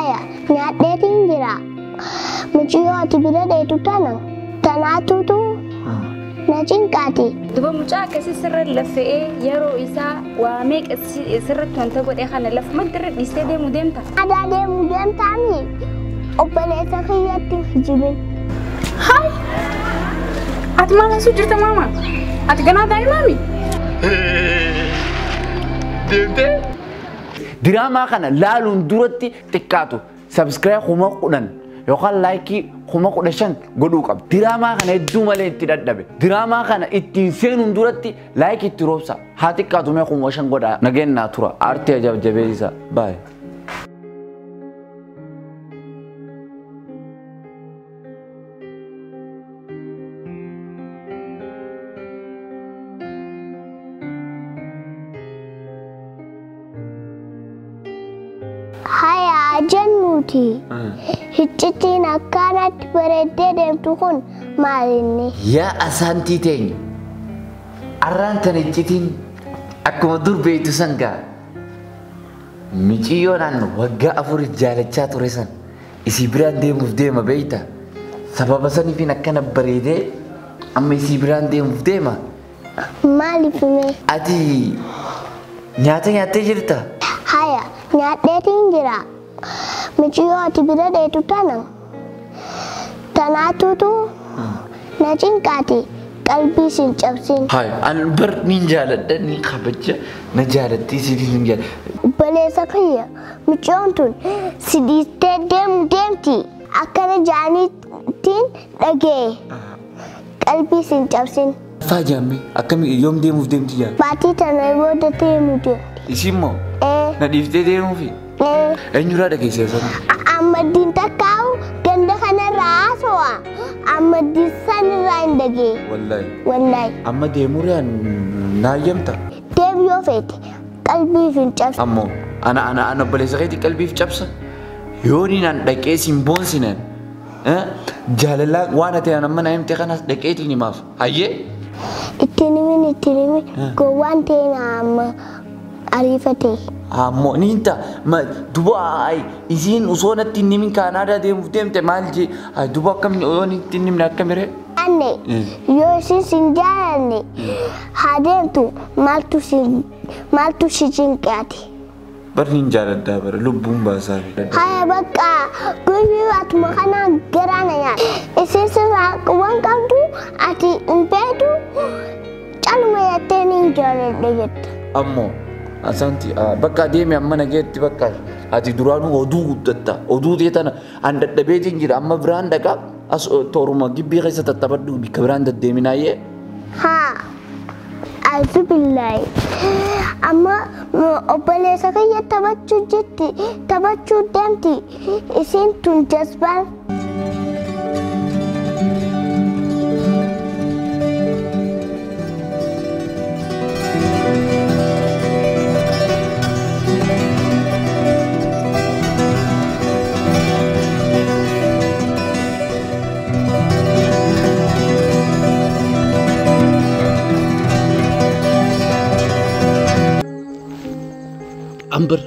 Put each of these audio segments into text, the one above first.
Haya, nyaadheetiin jira. Mucayyoo ati bira dheetu tanaatu na cinqaati. Duba mucaa akkasii sirra lafee yeroo isaa waa meeqa sirratti wanta godhee kana lafa madda dhiistee deemuu deemta. Adaa deemuu deemtaami obboleessa kiyyatti hijibin. Hai! Ati maal asuu jirta maama? Ati ganaa daa'imaami? Deemtee? Diraamaa kana laaluun duratti xiqqaatu subscribe kuma kudhan yookaan laayikii kuma 15 godhuu qaba. Diraamaa kana hedduu malee itti dadhabe. Diraamaa kana ittiin seenuun duratti laayikii itti roobsa. Haa xiqqaatu mee kuma 5 godhaa nageenyaa tura. Aartii ajab-jabeessa. Bye. Haya jennuuti. Hiccitiin akkanatti bareeddee deemtu kun maalinni? Yaa asaantii teenya. Arraan tan hiccitiin akkuma dur beektu san gaa. Miciyyoonaan waggaa 4 jaalachaa ture san isii biraan deemuuf deema beeyta. Sababa saniifin akkana bareedee amma isii biraan deemuuf deema. Maaliif mee? Ati nyaata nyaattee jirta? Haya, nyaadheetiin jira. Mucayyoo ati bira dheetu tanaatu na cinqaati. Qalbii siin cabsin. Hai, an bar nin jaaladha ni kabaja na jaaladhi siif hin jaaladha. Obboleessa kiyya mucayyoon tun si dhiistee deemti. Akkana jaaniitiin dhagee. Qalbii siin cabsin. Faajaame akkami yoom deemuuf deemti jaa? Baatii tana booda deemuu deemti. Isimmoo na dhiiftee deemuufi? Eenyurraa dhageessee sana? Ammaddiin takkaa'u ganda kanarraa haasawaa. Ammaddiin sanirraa hin dhagee. Wallaahi. Amma deemuuraan naayyamta? Deemu yoo feete qalbiif hin cabsa. Ammoo ana obboleessa keetii qalbiif cabsa? Yooniin an dhaqee siin boonsinan jaalalaa waan ati amma na himte kanas dhaqeetiin himaaf. Hayyee? Ittiin himin gowwaan ta'e amma ariifatee. Ammoo ni hinta duba isiin osoo natti hin himin Kaanaadaa deemuuf deemte maal jee duba akkamni yoo natti hin himne akkamire? Anne yoo isin sin jaalanne haa deemtu maaltu si cinqaati. Barni hin jaaladdaa bara lubbuun baasaa. Haya bakka guybii atuma kanaan garaana nyaata. Isin sirraa quban qabdu ati hin beektu calma jettee ni jaaladha jetta. Ammoo asanti bakka deeme amma nageetti bakka ati duraanuu oduu guddatta oduu teetana an dadhabeetiin jira amma biraan dhaqa as tooruma gibbii keessa tattaphadhu bikka biraan deddeeminaayyee. Haa azu billaahi amma obboleessa kiyya taphachuu deemti isiin tun jazbaan. Amber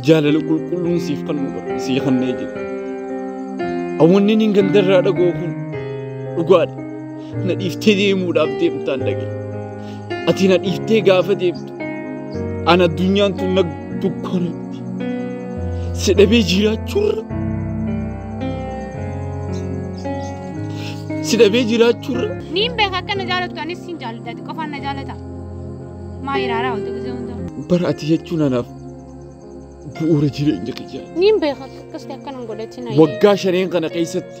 jaalala qulqulluun siif kan sii kannee jira. Awwanni nin gandarraa dhagoo kun dhugaadha. Na dhiiftee deemuudhaaf deemtaan dhage. Ati na dhiiftee gaafa deemtu an addunyaan tun na dukkanatti. Si dhabee jiraachuurra. Si dhabee jiraachuurra. Niin beeka akka na jaalatu anis siin jaaladha qofaan na jaalata. Maa iraaraa wanti guzee hundaa. Bara ati jechuun anaaf bu'uura jireenya kiyyaa. Niin beeka akkasitti akkanan godhatina. Waggaa 5 kana keessatti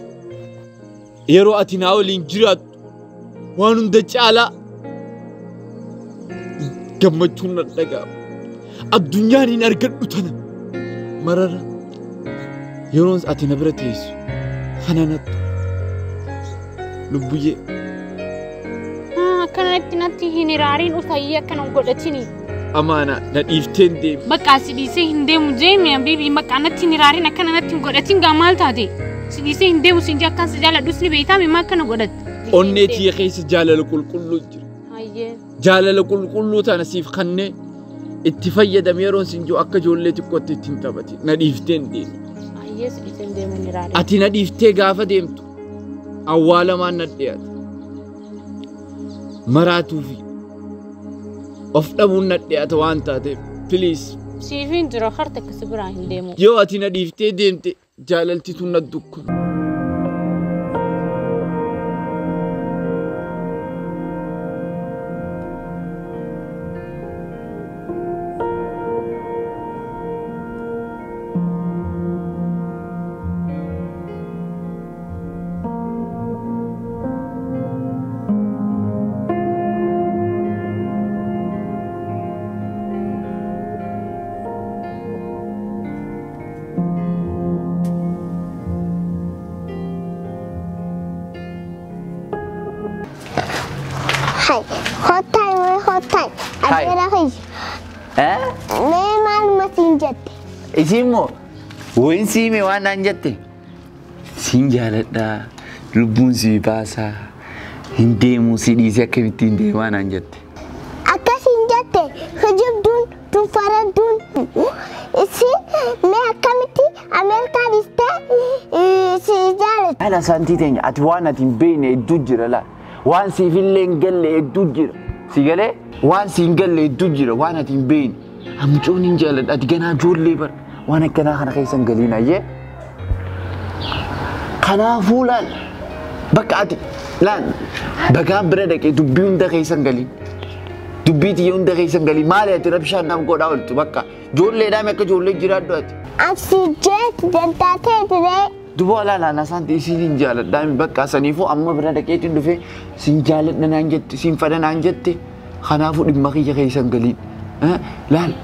yeroo ati naa waliin jiraattu waan hunda caalaa gammachuun na dhaga'ama. Addunyaan hin argadhu tana marara yeroon ati na bira teessu kananattu lubbuyyee. Akkanatti natti hin iraariin utayyee akkanan godhatini. Amaana na dhiifteen deemu. Bakka si dhiisee hin deemu jeemee bibi bakka natti hin iraariin akkana natti hin godhatin gaa maal taate? Si dhiisee hin deemu siin jakkaan si jaaladhus ni beektaa maa akkana godhatte? Onnee tiyya keessa jaalala qulqulluu jira. Hayyee. Jaalala qulqulluu tana siif kannee اتفاية دميرون سنجو أكا جولتي كوتي تنتبتي نديفتين دين Yes, it's in the mineral. أتي نديفتي غافة ديمتو أولا ما نديات مراتو في أفضل نديات وانتا ديم بليز Sifin jiro harta kasibra hindemo. يو أتي نديفتي ديمتي جاللتي تندوكو Hai, hot time. Hai. Ada lagi. Memang mesin jati. Isimu, wain si me wan anjate. Sinjalat da, lubun si basa. Hinde musi di siya kemiti hinde wan anjate. Akka sinjate, hujub dun, tu farad dun. Isi, me akamiti, Amerika diste, si jalat. Ala santi tenya, at wan atin bene dujira la. Wan si villengelle dujira. Sigale, wan singelle dujira, wan atin bene. Amchoni jalat at gana jolle bar. Wan kana kana kaisan galina ye. Kana fulan. Bakati. Lan. Baga brada ke dubbi unda kaisan galin. Dubbi ti unda kaisan galin. Male ati rabshan nam ko dawal tu bakka. Jolle da me ka jolle jirado ati. Asi jet dentate dire. Dubo la nasanti sin jalat dami bakka sanifu amma brada ke ti dufe sin jalat na nanjette sin fada nanjette. Khanafu dimma ki kaisan galin. Lan.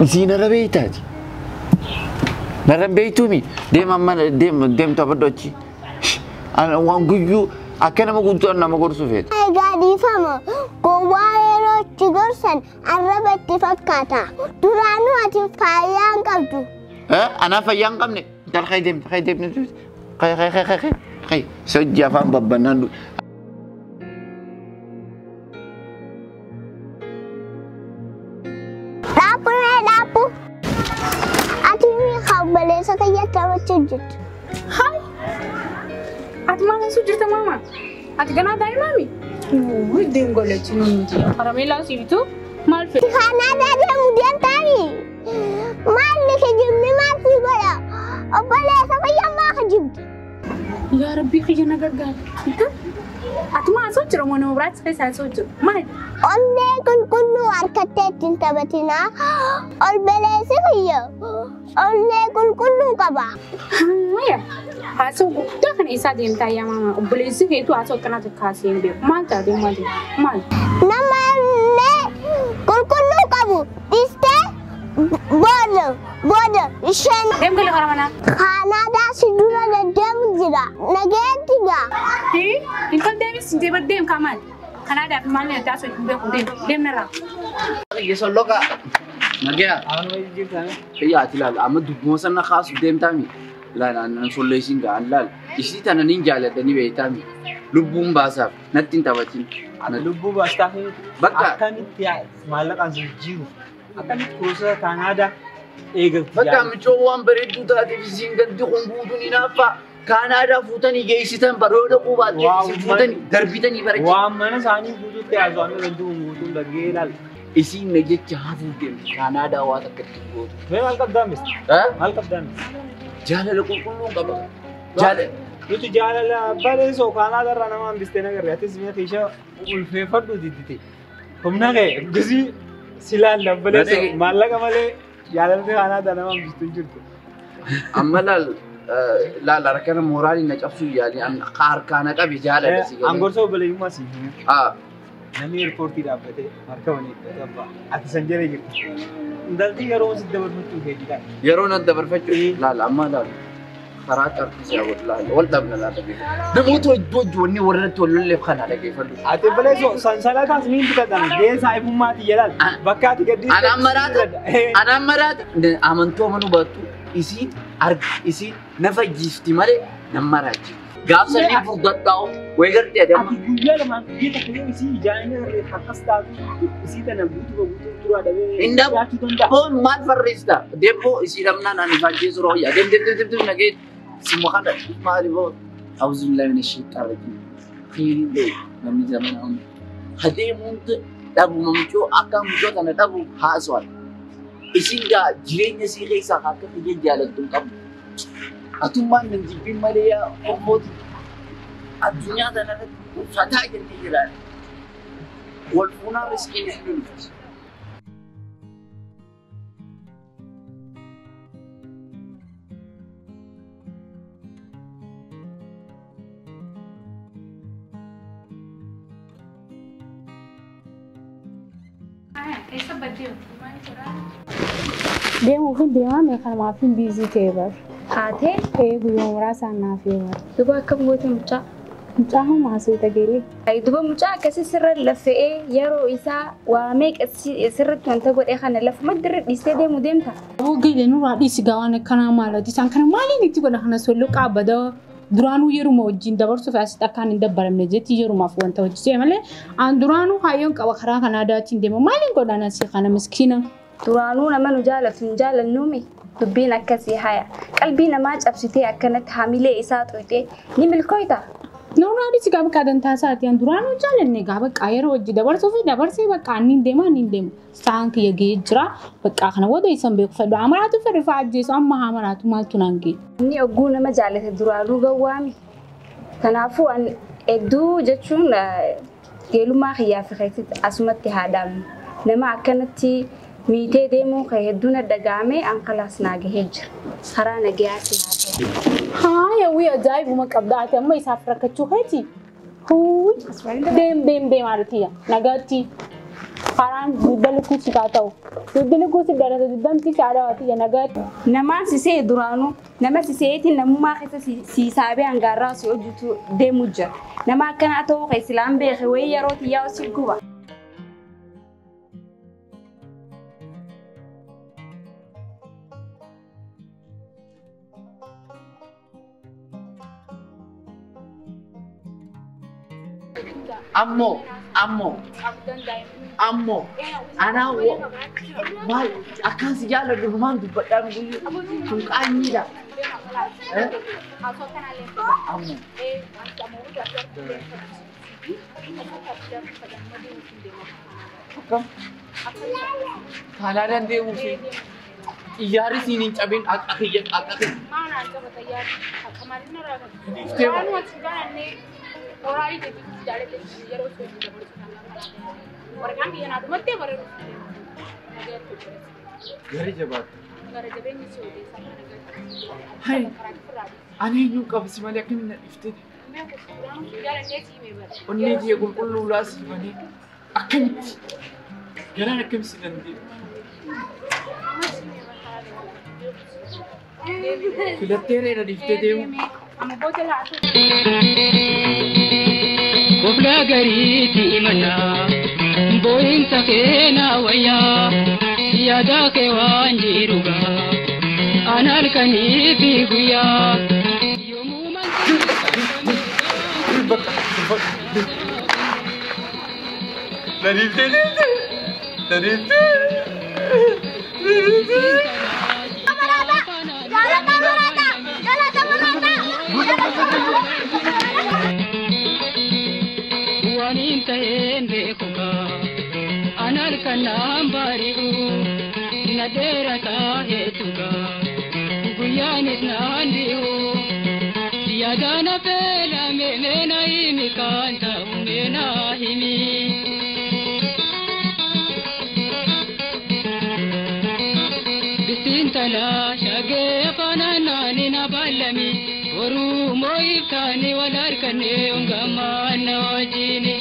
Isina rabeitati. Narabeitu mi. Dem amma dem tabadochi. Ana wanguyu akana maguntu anna magorsu fet. Ai gadi fama. Ko wayero tigorsan arabatti fakkata. Duranu ati fayan qabdu. Ana fayan qabne. Dal khaydem ne. Khay. Sojja fam babbanandu. Dapu. Ati mi khabale sakaya tawachujit. Hi. At mana sujita mama. At gana dai mami. Oh, dengole chinundi. Karamela sibitu malfe. Khana dade mudian tani. Mal ke jimmi ma si baya. Abale sakaya ma khajib. Ya Rabbi khiyana gargar. At ma sojira mono brat sai sojira. Mal. Onne kullu arkate tintabatina. Ol bele sikiya. Onne kullu kaba. Ya. Haso gudda kan isa dem ta ya mama. Bulisi ke to aso kana ta kasin be. Mal ta dem mal. Mal. Namanne kullu kabu. Iste border. Ishen. Dem gele karamana. Khana da sidura da dem jira. Nagetiga. Hi. Inkal dem sinte ba dem kamal. Kana da mal ne ta so be ko dem na ra. Ye soloka. Nagya. Iya tilal amma dubbo sanna khas dem tami. La na solution ga allal. Isi tana ninjala da ni be tami. Lubbun basaf nattin tabatin. Ana lubbu bastafi. Bakka. Akamitti ya malakan jiru. Akamitti kusa Canada. Ega. Bakka micho wan beredu ta division gandi khumbudu ni nafa. Canada futani geisitan baroda qubati futani darbitani baraki. Wa mana sani budu te azami rendu budu lagel. Isi nejecha hafu dem Canada wa takatti go. Me malkab damis. Malkab damis. Jala kullu qaba. Jala Yutu jala bale so Canada rana man bistena gar yatis me kisha ulfe fadu didite. Humna ge gizi silan bale so malaga male jala te Canada nama bistun jirtu. Amalal la rakana morali na chafsu yani an qar kana qabi jala basi. Angorso bale yuma si. Nami airport ida bate markawani dabba ati sanjere jirtu. Dalti yaro si dabar mutu ge jida. Yaro na dabar fachu la amma la خرات أركز يا ولد ولد ابن لا تبي نموت وجوج وني ورنت ولله خنا على كيف فلوس أتبلي سو سنسلا تاسمين بكذا ده سايب ما تيجال بكات كدي أنا مرات أمنتو منو باتو إسي أرك إسي نفع جيفتي ماله نمرات قام سني فردت داو ويقرت يا دم guyyaa lamaan biyya takka yoo isii ijaa'ina irree akkas taatu isii tana guutuu turaa dhabee Inda jiraachuu danda'a. pun mal farrista demo isi damna nan fajje zuro ya dem nage simukan mali bo auzu billahi minash shaitanir rajim khiri be nami zaman on hade munt dabu mamcho akam jo kana dabu haswal isin ga jirenya si keessa akka fije jaalatun qabu atumman nan jibbin maliya qomot adunya dana fataa jenti jira wal funa riski ni Essa bateu. deemuu fi deemame kanaaf hin biizii ta'e bar. Haatee Guyyaa muraasaan naaf yoo bar. duba akkam goote mucaa. Mucaa hamaa suuta geelee. Duba mucaa akkasii sirra lafee yeroo isaa waamee sirratti wanta godhee kana lafuma dirri dhiistee deemuu deemta. Aboo geelee nurraa dhiisi gaawwan akkanaa maalati isaan kana maaliin itti godha kana sollo qaabada duraanuu yeruma wajjin dabarsuuf asitti akkaan hin dabbaramne jetti yerumaaf wanta hojjisee malee aan duraanuu hayyoon qaba karaa kana aadaatiin deema maaliin godhaan asii kana miskiina. Duraanuu nama nu jaalatu hin jaalannuumi dubbiin akkasii haya qalbii namaa cabsitee akkanatti hamilee isaa xoytee ni milkooyta. Noonu adiisi gaafa qaadan taasaati aan duraanuu jaalanne gaafa qaayera wajji dabarsuu fi dabarsee bakka anniin deema saan kiyya ga'ee jira bakka kana wada isan beeku fedhu amaraatu fedhu fa'aa ajjeesu amma hamaraatu maaltu naan ga'e. Inni ogguu nama jaalate duraanuu gawwaami. Kanaafuu an hedduu jechuun geelummaa kiyyaa fi keessatti asumatti haadhamu nama akkanatti miitee deemuu kan hedduun dhagaamee an kalaas naa gahee jira. Karaa nagayaatti haatee. Haa yawwii ajaa'ibuma qabda ati amma isaaf rakkachuu keeti. Deem aartiya nagaatti karaan dudda kuusi kaa ta'u dudda kuusi dhalata duddamti saadhawaatiya nagaatti. Namaan sisee duraanuu nama siseetiin namummaa keessa siisaabee hangaarraa si hojjetu deemuu jira. Nama akkanaa ta'uu keessilaan beekee wayii yeroo tiyyaa osii guba. ammo ana mal akan si jala duman dubbadhaan guyyu kun qaanyiidha ammo akkam kanaadan deemuu fi xiyyaarri siin hin cabin akka Mana coba tayar. Kemarin orang orang itu jadi jadi orang kan dia nak mati baru. gari jabat Gara jabe ni sih udah sama negara. hai ani nyu kabsi mali akin na ifte मैं कुछ पुराना jalan dia sih memang. onni je kullu las mali akin gara akim sinandi filatere na ifte demu Kamu bocor lah tu. Kobla gariti mana boin sakena waya yada ke wanjiruga anal kaniti guya wanin tahende kuga anal kanambariu nadera kahetuga guyanis nandiu yadana pela mena imi kanta mena himi bisintala shage fanana nina balami oru moitani walarkane ungama nawajini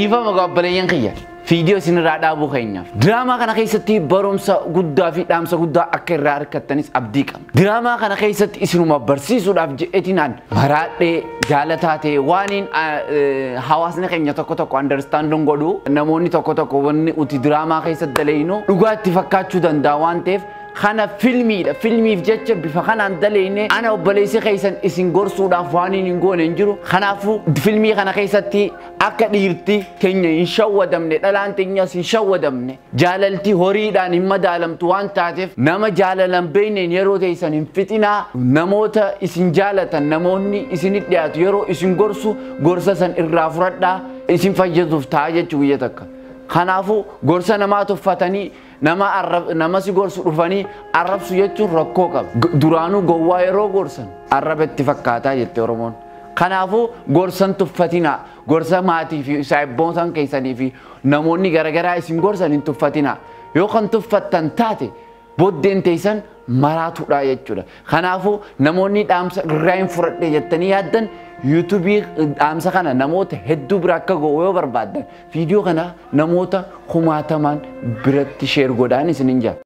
dhiifa magaabbaleeyyan kiyya. Fiidiyoo isin irraa dhaabuu keenyaaf. Diraamaa kana keessatti barumsa guddaa fi dhaamsa guddaa akka irraa argattanis abdii qabna. Diraamaa kana keessatti isinuma barsiisuudhaaf jedheetinaan maraadhee jaalataa ta'e waaniin hawaasni keenya tokko understand godhu namoonni tokko wanni uti diraamaa keessatti daleeynu dhugaatti fakkaachuu danda'a waan ta'eef kana filmiif jecha bifa kanaan daleeyne ana obboleessi keessan isin gorsuudhaaf waaniin hin goone hin jiru. Kanaafuu filmii kana keessatti akka dhiirti keenya hin shawwadamne dhalaan teenyas hin shawwadamne jaalalti horiidhaan hin madaalamtu waan taateef nama jaalalan beekneen yeroo teessan hin fixinaa namoota isin jaalatan namoonni isinit dhiyaatu yeroo isin gorsu gorsa san irraa fudhadhaa isin fayyatuuf ta'a jechuu guyya takka. Kanaafuu gorsa namaa tuffatanii nama si gorsu dhufanii arrabsu jechuun rakkoo qaba. Duraanuu gowwaa yeroo gorsan arrabatti fakkaataa jette Oromoon. Kanaafuu gorsan tuffatinaa gorsa maatii fi saayibboonsan keessanii fi namoonni garagaraa isin gorsan hin tuffatinaa. Yoo kan tuffattan taate booddeen teessan maraatuudha jechuudha. Kanaafuu namoonni dhaamsa irraa hin fudhadhe jettanii yaaddan YouTube dhaamsa kana namoota hedduu bira akka ga'u yoo barbaaddan viidiyoo kana namoota kumaatamaan biratti sheer godhaan isinin jaa.